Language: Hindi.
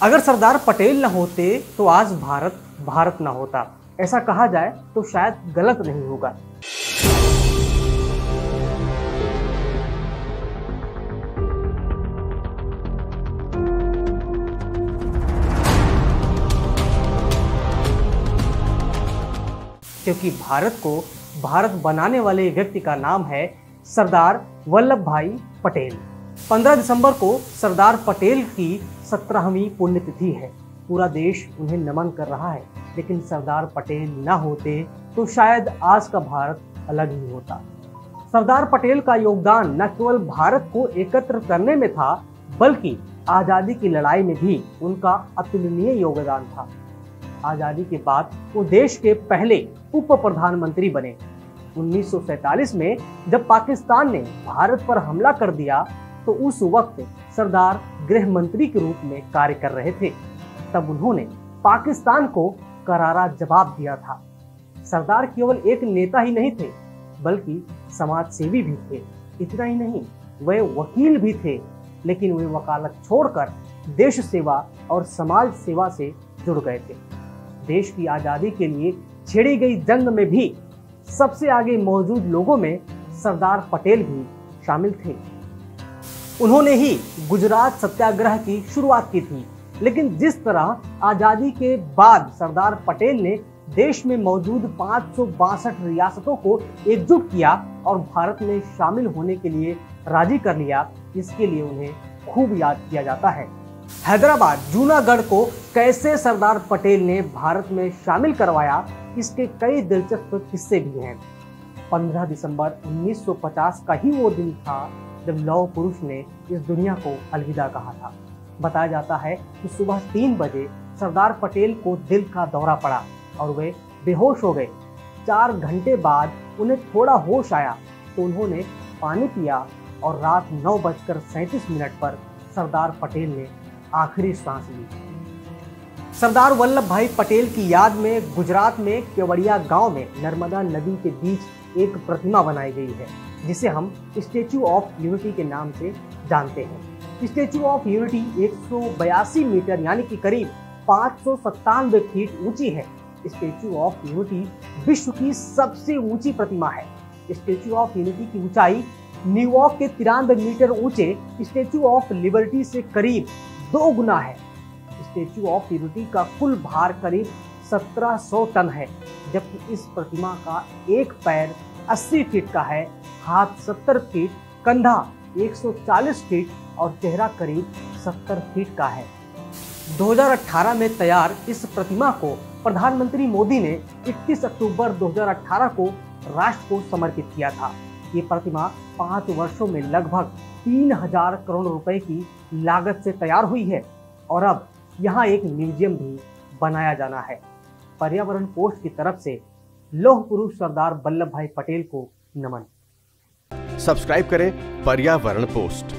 अगर सरदार पटेल न होते तो आज भारत भारत न होता, ऐसा कहा जाए तो शायद गलत नहीं होगा। क्योंकि भारत को भारत बनाने वाले व्यक्ति का नाम है सरदार वल्लभ भाई पटेल। 15 दिसंबर को सरदार पटेल की 17वीं पुण्यतिथि है। पूरा देश उन्हें नमन कर रहा है, लेकिन सरदार पटेल न होते तो शायद आज का भारत अलग ही होता। सरदार पटेल का योगदान न केवल भारत को एकत्र करने में था, बल्कि आजादी की लड़ाई में भी उनका अतुलनीय योगदान था। आजादी के बाद वो देश के पहले उप प्रधानमंत्री बने। 1947 में जब पाकिस्तान ने भारत पर हमला कर दिया तो उस वक्त सरदार गृह मंत्री के रूप में कार्य कर रहे थे। तब उन्होंने पाकिस्तान को करारा जवाब दिया था। सरदार केवल एक नेता ही नहीं थे, बल्कि समाज सेवी भी थे। इतना ही नहीं, वे वकील भी थे, लेकिन वे वकालत छोड़कर देश सेवा और समाज सेवा से जुड़ गए थे। देश की आजादी के लिए छेड़ी गई जंग में भी सबसे आगे मौजूद लोगों में सरदार पटेल भी शामिल थे। उन्होंने ही गुजरात सत्याग्रह की शुरुआत की थी, लेकिन जिस तरह आजादी के बाद सरदार पटेल ने देश में मौजूद 562 रियासतों को एकजुट किया और भारत में शामिल होने के लिए राजी कर लिया, इसके लिए उन्हें खूब याद किया जाता है। हैदराबाद, जूनागढ़ को कैसे सरदार पटेल ने भारत में शामिल करवाया, इसके कई दिलचस्प किस्से भी हैं। 15 दिसंबर 1950 का ही वो दिन था जब लौह पुरुष ने इस दुनिया को अलविदा कहा था। बताया जाता है कि सुबह 3 बजे सरदार पटेल को दिल का दौरा पड़ा और वे बेहोश हो गए। 4 घंटे बाद उन्हें थोड़ा होश आया तो उन्होंने पानी पिया और रात 9:37 पर सरदार पटेल ने आखिरी सांस ली। सरदार वल्लभ भाई पटेल की याद में गुजरात में केवड़िया गांव में नर्मदा नदी के बीच एक प्रतिमा बनाई गई है, जिसे हम स्टैच्यू ऑफ यूनिटी के नाम से जानते हैं। स्टैच्यू ऑफ यूनिटी 182 मीटर यानी कि करीब 597 फीट ऊंची है। स्टैच्यू ऑफ यूनिटी विश्व की सबसे ऊंची प्रतिमा है। स्टैच्यू ऑफ यूनिटी की ऊंचाई न्यूयॉर्क के 93 मीटर ऊंचे स्टैच्यू ऑफ लिबर्टी से करीब 2 गुना है। स्टैच्यू ऑफ यूनिटी का कुल भार करीब 1700 टन है, जबकि इस प्रतिमा का एक पैर 80 फीट का है, हाथ 70 फीट, कंधा 140 फीट और चेहरा करीब 70 फीट का है। 2018 में तैयार इस प्रतिमा को प्रधानमंत्री मोदी ने 21 अक्टूबर 2018 को राष्ट्र को समर्पित किया था। ये प्रतिमा 5 वर्षों में लगभग 3000 करोड़ रुपए की लागत से तैयार हुई है और अब यहाँ एक म्यूजियम भी बनाया जाना है। पर्यावरण पोस्ट की तरफ से लौह पुरुष सरदार वल्लभ भाई पटेल को नमन। सब्सक्राइब करें पर्यावरण पोस्ट।